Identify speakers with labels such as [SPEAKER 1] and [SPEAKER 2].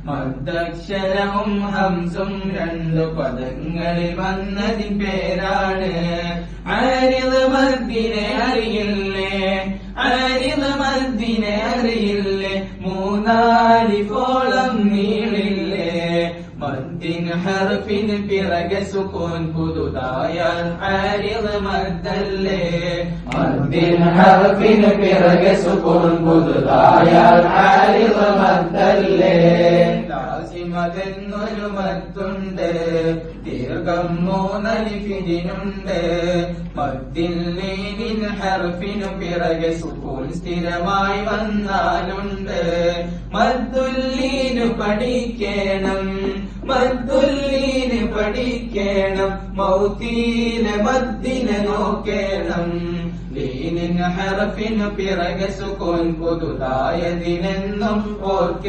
[SPEAKER 1] മദ്ദക്ഷരവും ഹംസും രണ്ടു പദങ്ങളിൽ വന്നതിൻ പേരാണ്. ആരിദ് മദ്ദിനെ അറിയില്ലേ, ആരിദ് മദ്ദിനെ അറിയില്ലേ, മൂന്നാലിഫോളം നീളില്ലേ. മദ്ദിൻ ഹർഫിന് പിറകെ സുക്കൂൻ പുതുതായാൽ ആരിദ് മദ്ദല്ലേ. മദ്ദിൻ ഹർഫിന് പിറകെ സുക്കൂൻ പുതുതായാൽ ആരിദ് മദ്ദല്ലേ. ലാസിമതെന്നൊരു മദ്ദുണ്ട്, ദീർഘം മൂന്നലിഫിനുണ്ട്. മദ്ദിൻ ലീനിൻ ഹർഫിനു പിറകെ സുക്കൂൻ സ്ഥിരമായി വന്നാലുണ്ട്. മദ്ദുല്ലീനു പഠിക്കണം, മദ്ദുല്ലീന് പഠിക്കണം, മൗത്തീലെ മദ്ദിനെ നോക്കണം. ലീനിൻ ഹർഫിനു പിറകെ സുക്കൂൻ പുതുതായതിനെന്നും ഓർക്കണം.